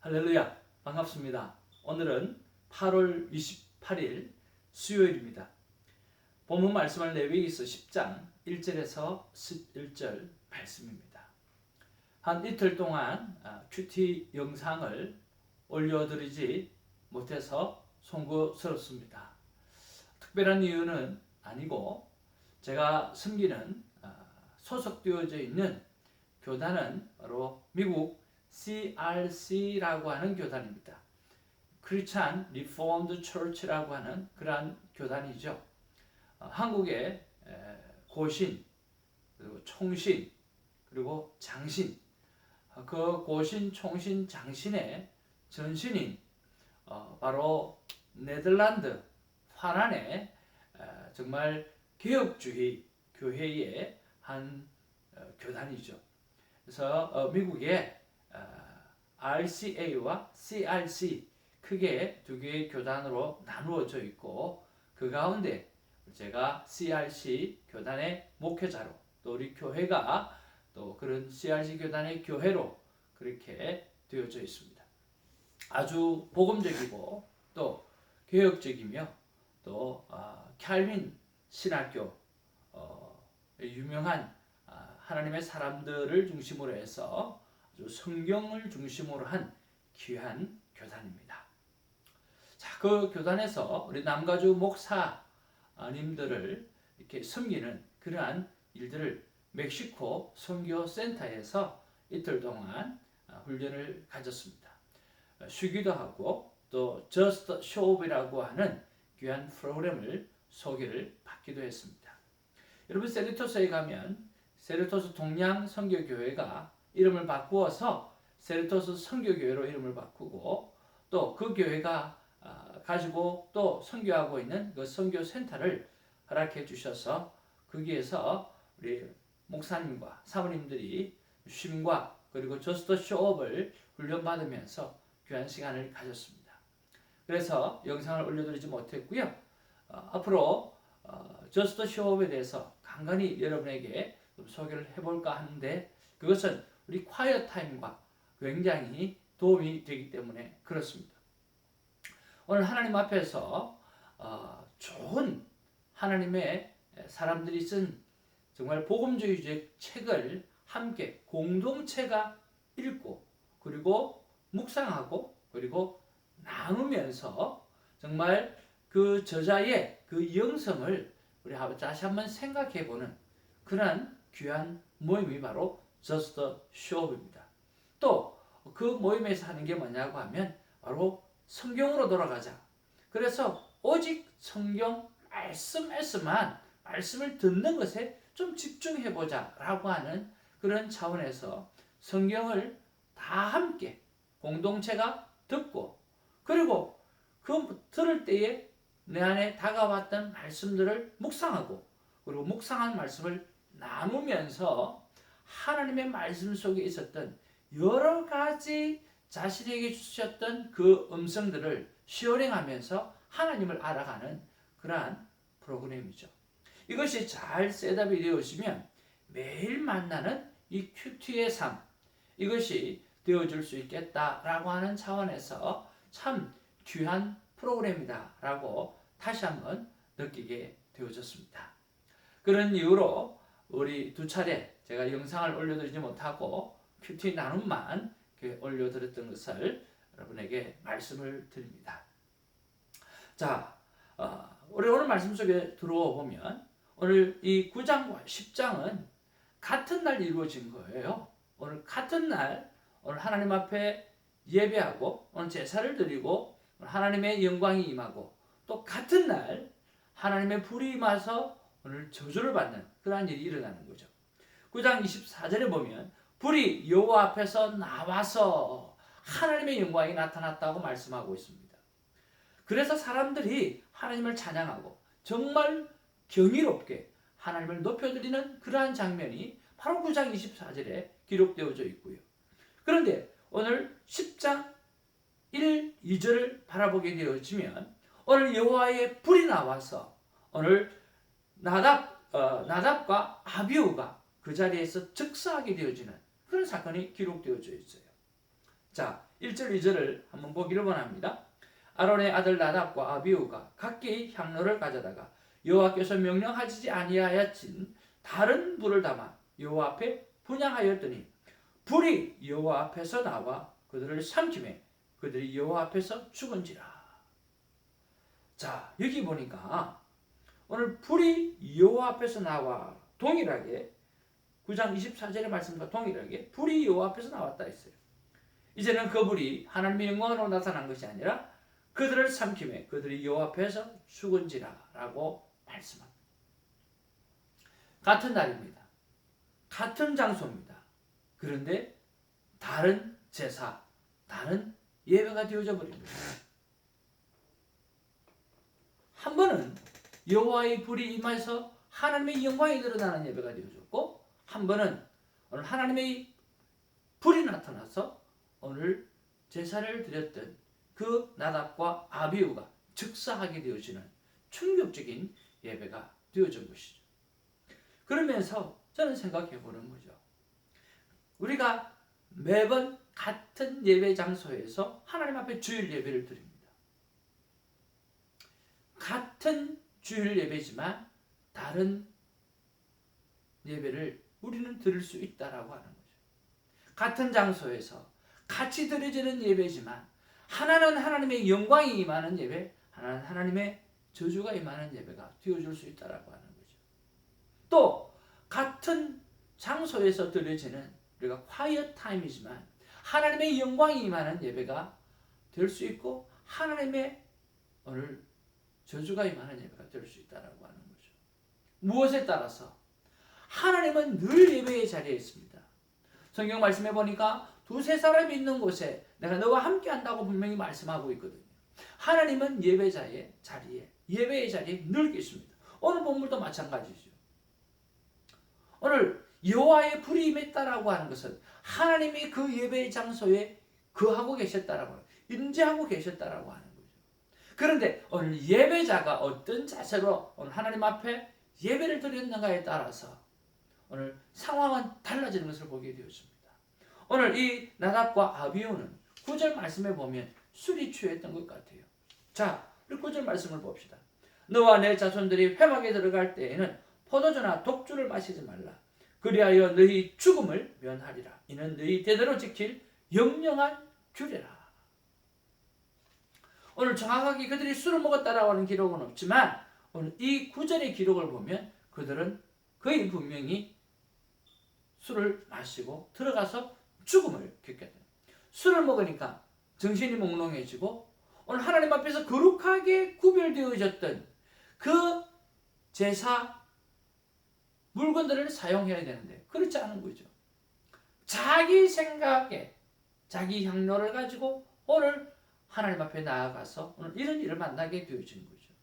할렐루야, 반갑습니다. 오늘은 8월 28일 수요일입니다. 본문 말씀은 레위기서 10장 1절에서 11절 말씀입니다. 한 이틀 동안 큐티 영상을 올려드리지 못해서 송구스럽습니다. 특별한 이유는 아니고 제가 섬기는 소속되어져 있는 교단은 바로 미국 CRC라고 하는 교단입니다. 크리스찬 리포먼드 처치라고 하는 그러한 교단이죠. 한국의 고신, 그리고 총신, 그리고 장신, 그 고신, 총신, 장신의 전신인 바로 네덜란드 화란의 정말 개혁주의 교회의 한 교단이죠. 그래서 미국의 RCA와 CRC 크게 두 개의 교단으로 나누어져 있고, 그 가운데 제가 CRC 교단의 목회자로, 또 우리 교회가 또 그런 CRC 교단의 교회로 그렇게 되어져 있습니다. 아주 복음적이고 또 개혁적이며 또 캘빈 신학교 유명한 하나님의 사람들을 중심으로 해서 아주 성경을 중심으로 한 귀한 교단입니다. 자, 그 교단에서 우리 남가주 목사님들을 이렇게 섬기는 그러한 일들을 멕시코 선교센터에서 이틀 동안 훈련을 가졌습니다. 쉬기도 하고 또 Just Show이라고 하는 귀한 프로그램을 소개를 받기도 했습니다. 여러분, 세르토스에 가면 세르토스 동양 선교교회가 이름을 바꾸어서 세르토스 선교교회로 이름을 바꾸고, 또 그 교회가 가지고 또 선교하고 있는 그 선교센터를 허락해 주셔서 거기에서 우리 목사님과 사모님들이 쉼과 그리고 저스트 쇼업을 훈련받으면서 귀한 시간을 가졌습니다. 그래서 영상을 올려드리지 못했고요. 앞으로 저스트 쇼업에 대해서 간간히 여러분에게 좀 소개를 해볼까 하는데, 그것은 우리 콰이어 타임과 굉장히 도움이 되기 때문에 그렇습니다. 오늘 하나님 앞에서 좋은 하나님의 사람들이 쓴 정말 복음주의적 책을 함께 공동체가 읽고 그리고 묵상하고 그리고 나누면서 정말 그 저자의 그 영성을 우리 다시 한번 생각해보는 그런 귀한 모임이 바로 Just Show입니다. 또 그 모임에서 하는 게 뭐냐고 하면 바로 성경으로 돌아가자. 그래서 오직 성경 말씀에서만 말씀을 듣는 것에 좀 집중해보자 라고 하는 그런 차원에서 성경을 다 함께 공동체가 듣고, 그리고 그 들을 때에 내 안에 다가왔던 말씀들을 묵상하고, 그리고 묵상한 말씀을 나누면서 하나님의 말씀 속에 있었던 여러 가지 자신에게 주셨던 그 음성들을 시어링하면서 하나님을 알아가는 그러한 프로그램이죠. 이것이 잘 셋업이 되어지면 매일 만나는 이 큐티의 삶, 이것이 되어줄 수 있겠다라고 하는 차원에서 참 귀한 프로그램이다라고 다시 한번 느끼게 되어졌습니다. 그런 이유로 우리 두 차례 제가 영상을 올려드리지 못하고 큐티 나눔만 올려드렸던 것을 여러분에게 말씀을 드립니다. 자, 우리 오늘 말씀 속에 들어와 보면 오늘 이 9장과 10장은 같은 날 이루어진 거예요. 오늘 같은 날 오늘 하나님 앞에 예배하고 오늘 제사를 드리고 하나님의 영광이 임하고, 또 같은 날 하나님의 불이 임해서 오늘 저주를 받는 그러한 일이 일어나는 거죠. 9장 24절에 보면 불이 여호와 앞에서 나와서 하나님의 영광이 나타났다고 말씀하고 있습니다. 그래서 사람들이 하나님을 찬양하고 정말 경이롭게 하나님을 높여드리는 그러한 장면이 바로 9장 24절에 기록되어져 있고요. 그런데 오늘 10장 1, 2절을 바라보게 되어지면 오늘 여호와의 불이 나와서 오늘 나답과 아비후가 그 자리에서 즉사하게 되어지는 그런 사건이 기록되어져 있어요. 자, 1절 2절을 한번 보기를 원합니다. 아론의 아들 나답과 아비후가 각기 향로를 가져다가 여호와께서 명령하지 아니하였진 다른 불을 담아 여호와 앞에 분향하였더니 불이 여호와 앞에서 나와 그들을 삼키매 그들이 여호와 앞에서 죽은지라. 자, 여기 보니까 오늘 불이 여호와 앞에서 나와 동일하게 9장 24절의 말씀과 동일하게 불이 여호와 앞에서 나왔다 했어요. 이제는 그 불이 하나님의 영광으로 나타난 것이 아니라 그들을 삼키매 그들이 여호와 앞에서 죽은지라 라고 말씀합니다. 같은 날입니다. 같은 장소입니다. 그런데 다른 제사, 다른 예배가 되어져 버립니다. 한 번은 여호와의 불이 임해서 하나님의 영광이 드러나는 예배가 되어졌고, 한 번은 오늘 하나님의 불이 나타나서 오늘 제사를 드렸던 그 나답과 아비후가 즉사하게 되어지는 충격적인 예배가 되어진 것이죠. 그러면서 저는 생각해 보는 거죠. 우리가 매번 같은 예배 장소에서 하나님 앞에 주일 예배를 드립니다. 같은 주일 예배지만 다른 예배를 우리는 드릴 수 있다라고 하는 거죠. 같은 장소에서 같이 드려지는 예배지만 하나는 하나님의 영광이 임하는 예배, 하나는 하나님의 저주가 임하는 예배가 되어줄 수 있다라고 하는 거죠. 또 같은 장소에서 드려지는 우리가 quiet time이지만 하나님의 영광이 임하는 예배가 될 수 있고 하나님의 오늘 저주가 임하는 예배가 될 수 있다라고 하는 거죠. 무엇에 따라서? 하나님은 늘 예배의 자리에 있습니다. 성경 말씀해 보니까 두세 사람이 있는 곳에 내가 너와 함께 한다고 분명히 말씀하고 있거든요. 하나님은 예배의 자리에 늘 계십니다. 오늘 본문도 마찬가지죠. 오늘 여호와의 불이 임했다라고 하는 것은 하나님이 그 예배의 장소에 거하고 계셨다라고, 임재하고 계셨다라고 하는 거죠. 그런데 오늘 예배자가 어떤 자세로 오늘 하나님 앞에 예배를 드렸는가에 따라서 오늘 상황은 달라지는 것을 보게 되었습니다. 오늘 이 나답과 아비후는 9절 말씀에 보면 술이 취했던 것 같아요. 자, 우리 9절 말씀을 봅시다. 너와 내 자손들이 회막에 들어갈 때에는 포도주나 독주를 마시지 말라. 그리하여 너희 죽음을 면하리라. 이는 너희 대대로 지킬 영영한 규례라. 오늘 정확하게 그들이 술을 먹었다라고 하는 기록은 없지만 오늘 이 9절의 기록을 보면 그들은 거의 분명히 술을 마시고 들어가서 죽음을 겪게 돼요. 술을 먹으니까 정신이 몽롱해지고 오늘 하나님 앞에서 거룩하게 구별되어졌던 그 제사 물건들을 사용해야 되는데 그렇지 않은 거죠. 자기 생각에 자기 향로를 가지고 오늘 하나님 앞에 나아가서 오늘 이런 일을 만나게 되어진 거죠.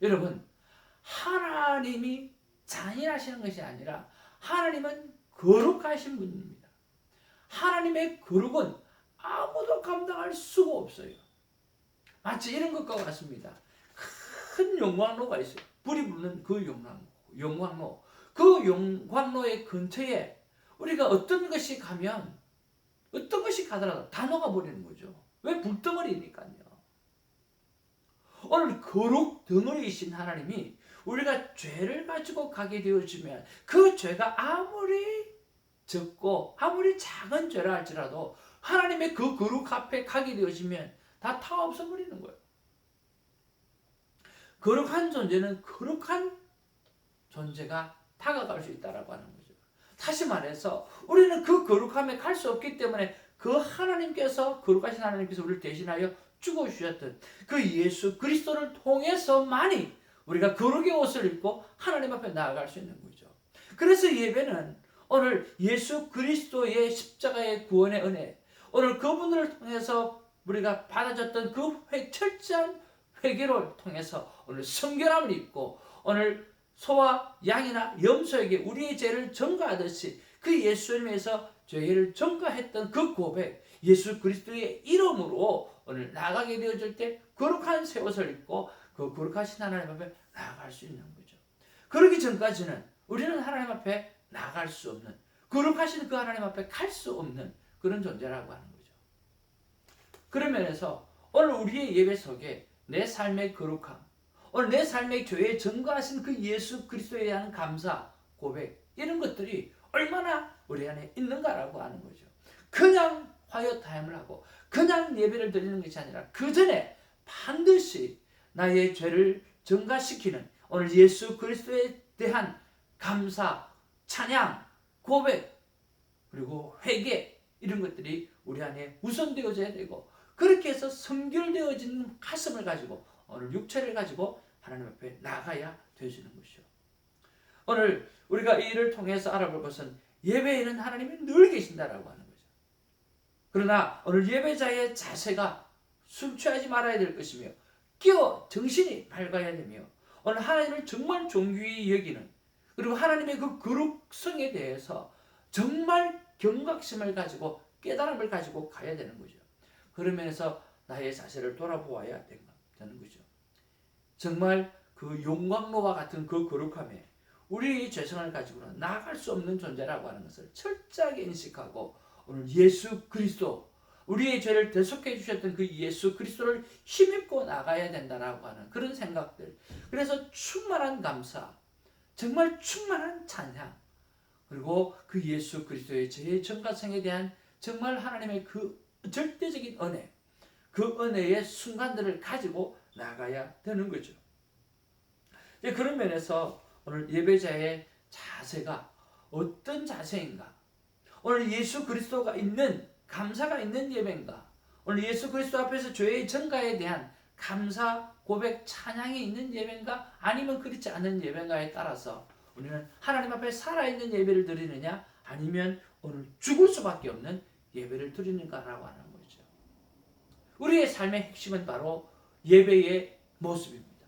여러분, 하나님이 잔인하시는 것이 아니라 하나님은 거룩하신 분입니다. 하나님의 거룩은 아무도 감당할 수가 없어요. 마치 이런 것과 같습니다. 큰 용광로가 있어요. 불이 붙는 그 용광로. 그 용광로의 근처에 우리가 어떤 것이 가면 어떤 것이 가더라도 다 녹아버리는 거죠. 왜? 불덩어리니까요. 오늘 거룩 덩어리이신 하나님이 우리가 죄를 가지고 가게 되어지면 그 죄가 아무리 적고 아무리 작은 죄라 할지라도 하나님의 그 거룩 앞에 가게 되어지면 다 타 없어버리는 거예요. 거룩한 존재는 거룩한 존재가 다가갈 수 있다라고 하는 거죠. 다시 말해서 우리는 그 거룩함에 갈 수 없기 때문에 그 하나님께서, 거룩하신 하나님께서 우리를 대신하여 죽어주셨던 그 예수 그리스도를 통해서만이 우리가 거룩의 옷을 입고 하나님 앞에 나아갈 수 있는 거죠. 그래서 예배는 오늘 예수 그리스도의 십자가의 구원의 은혜, 오늘 그분을 통해서 우리가 받아졌던 그 철저한 회개를 통해서 오늘 성결함을 입고 오늘 소와 양이나 염소에게 우리의 죄를 전가하듯이 그 예수님에서 죄를 전가했던 그 고백, 예수 그리스도의 이름으로 오늘 나가게 되어질 때 거룩한 새 옷을 입고 그 거룩하신 하나님 앞에 나아갈 수 있는 거죠. 그러기 전까지는 우리는 하나님 앞에 나아갈 수 없는, 거룩하신 그 하나님 앞에 갈 수 없는 그런 존재라고 하는 거죠. 그런 면에서 오늘 우리의 예배 속에 내 삶의 거룩함, 오늘 내 삶의 교회에 전가하신 그 예수 그리스도에 대한 감사, 고백, 이런 것들이 얼마나 우리 안에 있는가라고 하는 거죠. 그냥 화요 타임을 하고 그냥 예배를 드리는 것이 아니라 그 전에 반드시 나의 죄를 전가시키는 오늘 예수 그리스도에 대한 감사, 찬양, 고백, 그리고 회개, 이런 것들이 우리 안에 우선되어져야 되고, 그렇게 해서 성결되어진 가슴을 가지고 오늘 육체를 가지고 하나님 앞에 나가야 되시는 것이요. 오늘 우리가 이 일을 통해서 알아볼 것은 예배에는 하나님이 늘 계신다라고 하는 거죠. 그러나 오늘 예배자의 자세가 술 취하지 말아야 될 것이며 깨어 정신이 밝아야 되며, 오늘 하나님을 정말 존귀히 여기는, 그리고 하나님의 그 거룩성에 대해서 정말 경각심을 가지고 깨달음을 가지고 가야 되는 거죠. 그런 면에서 나의 자세를 돌아보아야 되는 거죠. 정말 그 용광로와 같은 그 거룩함에 우리의 죄성을 가지고는 나아갈 수 없는 존재라고 하는 것을 철저하게 인식하고, 오늘 예수 그리스도, 우리의 죄를 대속해 주셨던 그 예수 그리스도를 힘입고 나가야 된다라고 하는 그런 생각들, 그래서 충만한 감사, 정말 충만한 찬양, 그리고 그 예수 그리스도의 죄의 전가성에 대한 정말 하나님의 그 절대적인 은혜, 그 은혜의 순간들을 가지고 나가야 되는 거죠. 그런 면에서 오늘 예배자의 자세가 어떤 자세인가? 오늘 예수 그리스도가 있는, 감사가 있는 예배인가? 오늘 예수 그리스도 앞에서 죄의 전가에 대한 감사, 고백, 찬양이 있는 예배인가? 아니면 그렇지 않은 예배인가에 따라서 우리는 하나님 앞에 살아있는 예배를 드리느냐, 아니면 오늘 죽을 수밖에 없는 예배를 드리는가라고 하는 거죠. 우리의 삶의 핵심은 바로 예배의 모습입니다.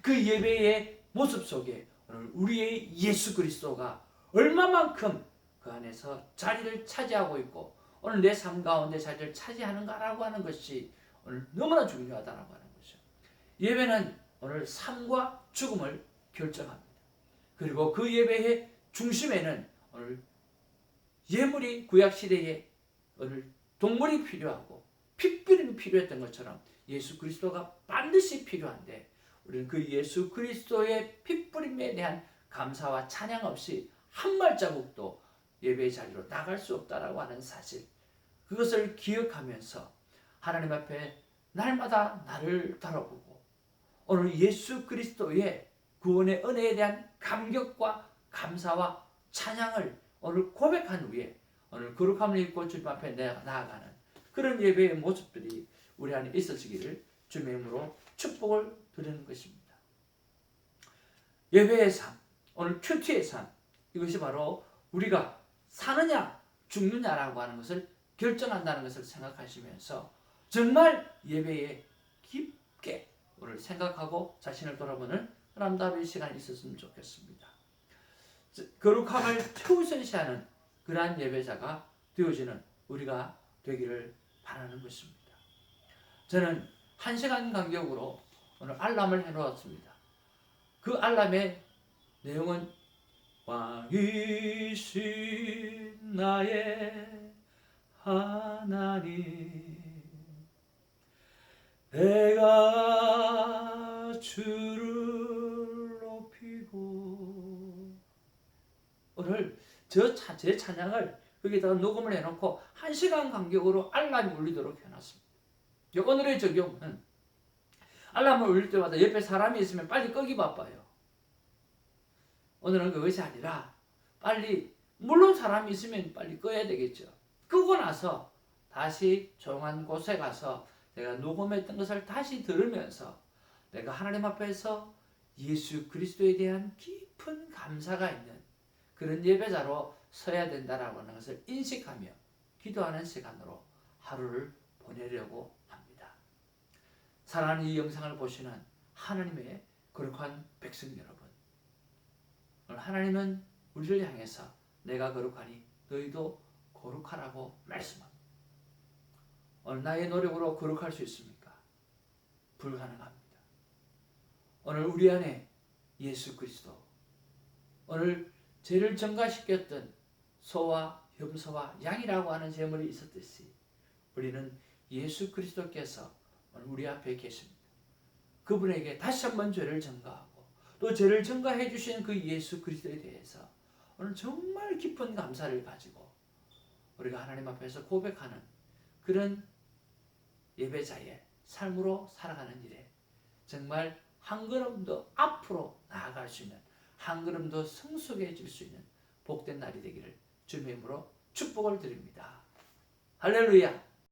그 예배의 모습 속에 오늘 우리의 예수 그리스도가 얼마만큼 그 안에서 자리를 차지하고 있고 오늘 내 삶 가운데 자리를 차지하는가라고 하는 것이 오늘 너무나 중요하다고 하는 거죠. 예배는 오늘 삶과 죽음을 결정합니다. 그리고 그 예배의 중심에는 오늘 예물이 구약시대에 오늘 동물이 필요하고 핏부림이 필요했던 것처럼 예수 그리스도가 반드시 필요한데, 우리는 그 예수 그리스도의 핏부림에 대한 감사와 찬양 없이 한 발자국도 예배의 자리로 나갈 수 없다라고 하는 사실, 그것을 기억하면서 하나님 앞에 날마다 나를 돌아보고 오늘 예수 그리스도의 구원의 은혜에 대한 감격과 감사와 찬양을 오늘 고백한 후에 오늘 거룩함을 입고 주님 앞에 나아가는 그런 예배의 모습들이 우리 안에 있어지기를 주님의 이름으로 축복을 드리는 것입니다. 예배의 삶, 오늘 큐티의 삶, 이것이 바로 우리가 사느냐 죽느냐라고 하는 것을 결정한다는 것을 생각하시면서 정말 예배에 깊게 오늘 생각하고 자신을 돌아보는 남다른 시간이 있었으면 좋겠습니다. 거룩함을 최우선시하는 그러한 예배자가 되어지는 우리가 되기를 바라는 것입니다. 저는 1시간 간격으로 오늘 알람을 해놓았습니다. 그 알람의 내용은 왕이신 나의 하나님, 내가 주를 높이고, 오늘 제 찬양을 여기다가 녹음을 해놓고 1시간 간격으로 알람이 울리도록 해놨습니다. 오늘의 적용은 알람을 울릴 때마다 옆에 사람이 있으면 빨리 끄기 바빠요. 오늘은 그것이 아니라 빨리, 물론 사람이 있으면 빨리 꺼야 되겠죠. 끄고 나서 다시 조용한 곳에 가서 내가 녹음했던 것을 다시 들으면서 내가 하나님 앞에서 예수 그리스도에 대한 깊은 감사가 있는 그런 예배자로 서야 된다라고 하는 것을 인식하며 기도하는 시간으로 하루를 보내려고 합니다. 사랑하는 이 영상을 보시는 하나님의 거룩한 백성 여러분, 오늘 하나님은 우리를 향해서 내가 거룩하니 너희도 거룩하라고 말씀합니다. 오늘 나의 노력으로 거룩할 수 있습니까? 불가능합니다. 오늘 우리 안에 예수 그리스도, 오늘 죄를 전가시켰던 소와 염소와 양이라고 하는 제물이 있었듯이 우리는 예수 그리스도께서 오늘 우리 앞에 계십니다. 그분에게 다시 한번 죄를 전가하고 또 죄를 전가해 주신 그 예수 그리스도에 대해서 오늘 정말 깊은 감사를 가지고 우리가 하나님 앞에서 고백하는 그런 예배자의 삶으로 살아가는 일에 정말 한 걸음 더 앞으로 나아갈 수 있는, 한 걸음 더 성숙해질 수 있는 복된 날이 되기를 주님의 이름으로 축복을 드립니다. 할렐루야.